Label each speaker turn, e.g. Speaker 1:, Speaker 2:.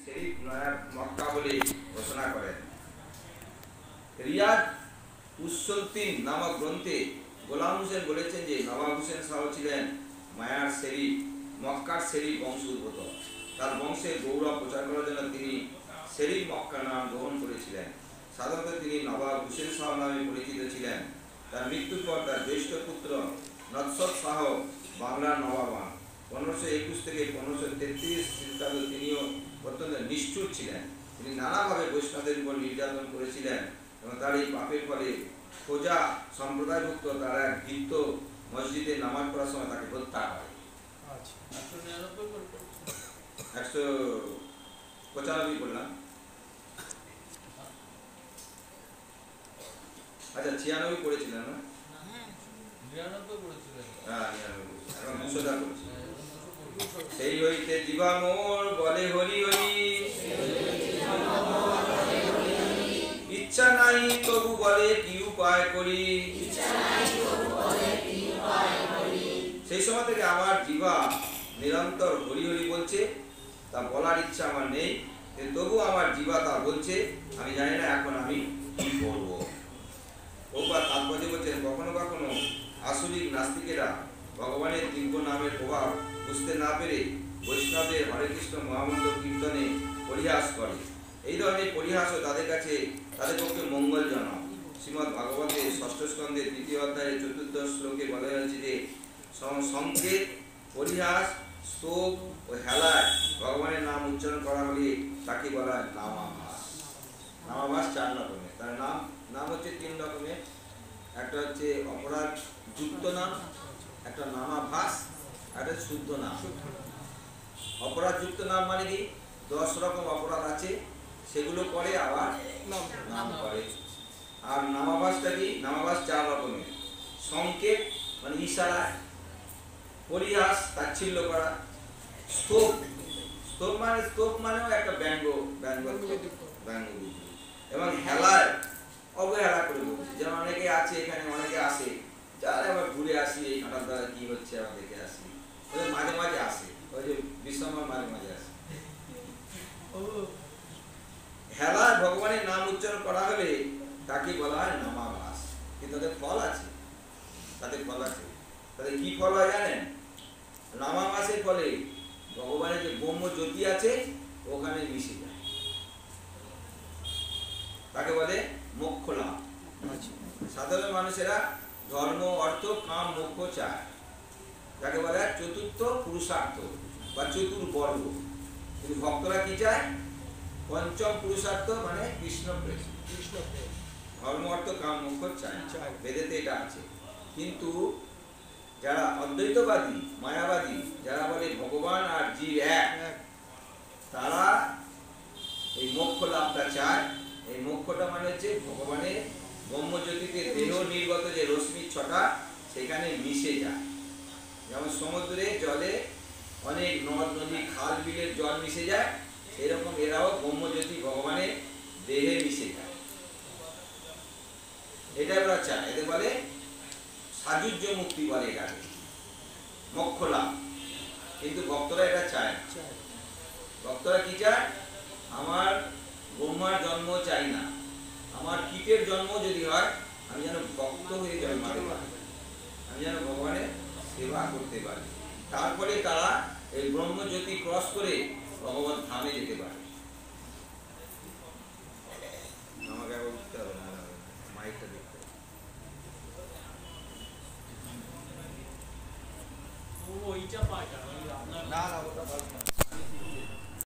Speaker 1: শরীফ নয়া মক্কা বলে ঘোষণা করেন। রিয়াদ উস-সুলতান নামক গ্রন্থে গোলাম হোসেন বলেছেন যে নবাব হোসেন শাহ ছিলেন মায়ার শরীফ, মক্কার শরীফ বংশোদ্ভূত। তার বংশের গৌরব প্রচার করার জন্য তিনি শরীফ মক্কা নাম গ্রহণ করেছিলেন। সাধারণত তিনি নবাব হোসেন শাহ নামে পরিচিত ছিলেন। তার মৃত্যুর পর তার জ্যেষ্ঠ পুত্র নৎসত শাহ বাংলার নবাব হন। 1521 থেকে 1533 খ্রিস্টাব্দ তিনিও অত্যন্ত নিষ্ঠুর ছিলেন। তিনি নানাভাবে বৈষ্ণবদের উপর নির্যাতন করেছিলেন এবং তার এই পাপের ফলে খোজা সম্প্রদায়ভুক্ত তারা এক ভিত্ত মসজিদে নামাজ পড়ার সময় তাকে হত্যা করে। 195 বললাম, আচ্ছা 96 করেছিলেন না?
Speaker 2: 99 করেছিলেন।
Speaker 1: হ্যাঁ 99, এখন 200টা করেছিলেন। সেই হইতে জীবা মোর বলে হরি হরি, ইচ্ছা নাই তবু বলে কি উপায় করি। সেই সময় থেকে আমার জিহ্বা নিরন্তর হরি হরি বলছে, তা বলার ইচ্ছা আমার নেই, তবু আমার জিহ্বা তা বলছে। আমি জানি না এখন আমি কি করবো। ওপর তাৎপর্য বলছেন, কখনো কখনো আসলিক নাস্তিকেরা ভগবানের দিব্য নামের প্রভাব বুঝতে না পেরে বৈষ্ণবদের হরে কৃষ্ণ মহামন্ত্র কীর্তনে পরিহাস করে। এই ধরনের পরিহাসও তাদের কাছে তাদের পক্ষে মঙ্গলজনক। শ্রীমদ্ ভাগবতের 6ষ্ঠ স্কন্ধের 2য় অধ্যায়ের 4র্থ শ্লোকে বলা হয়েছে যে সংকেত, পরিহাস, স্তব ও হেলায় ভগবানের নাম উচ্চারণ করা হলে তাকে বলা হয় নামাভাস। নামাভাস 4 রকমের। তার নাম হচ্ছে 3 রকমের। একটা হচ্ছে অপরাধ যুক্ত নাম, একটা নামাভাস, একটা শুদ্ধ নাম। অপরাধ যুক্ত নাম মানে কি 10 রকম অপরাধ আছে, সেগুলো করে আবার নাম করে। আর নামাভাসটা কি? নামাভাস 4 রকমের। সংকেত মানে ইশারা, পরিহাস তাচ্ছিল্য করা, স্তব মানেও একটা ব্যঙ্গ এবং হেলায় অবহেলা করে বলছে। যেমন অনেকে আছে এখানে, অনেকে আসে যারা আবার ঘুরে আসি, এই হাঁটার দ্বারা কি হচ্ছে আবার দেখে আসি, মাঝে মাঝে আসে, ওই যে বিশ্রামের মাঝে মাঝে আসে। হেলায় ভগবানের নাম উচ্চারণ করা হলে তাকে বলা হয় নামাভাস। কিন্তু তাদের ফল আছে, তাদের কি ফল হয় জানেন? নামাভাসের ফলে ভগবানের যে ব্রহ্ম জ্যোতি আছে ওখানে মিশে যায়, তাকে বলে মোক্ষ লাভ। সাধারণ মানুষেরা ধর্ম, অর্থ, কাম, মোক্ষ চায়, যাকে বলে চতুর্থ পুরুষার্থ বা চতুর্বর্গ। কিন্তু ভক্তরা কি চায়? পঞ্চম পুরুষার্থ মানে কৃষ্ণ প্রেম। ধর্ম, অর্থ, কাম, মোক্ষ চায়, বেদেতে এটা আছে। কিন্তু যারা অদ্বৈতবাদী, মায়াবাদী, যারা বলে ভগবান আর জীব এক, তারা এই মোক্ষ লাভটা চায়। এই মোক্ষটা মানে হচ্ছে ভগবানের ব্রহ্মজ্যোতিতে দেহ নির্গত যে রশ্মি 6টা সেখানে মিশে যায়। যেমন সমুদ্রে জলে অনেক নদ নদী, খাল বিলের জল মিশে যায়, এরকম এরাও ব্রহ্মজ্যোতি ভগবানের দেহে মিশে যায়। এটা ওরা চায়, এদের বলে সাযুজ্য মুক্তি বলে, এটাকে মোক্ষ লাভ। কিন্তু ভক্তরা এটা চায়। ভক্তরা কি চায়? আমার ব্রহ্মার জন্ম চাই না, আমার কীটের জন্ম যদি হয় আমি যেন ভক্ত হয়ে জন্মাতে পারি, আমি যেন ভগবানের সেবা করতে পারি। তারপরে তারা এই ব্রহ্মজ্যোতি ক্রস করে ভগবান ধামে যেতে পারে। আমাকে আবার উঠতে হবে না, মাইকটা দেখতে হবে।
Speaker 2: ওইটা পাটা, আপনার
Speaker 1: না ওটা পারবো না।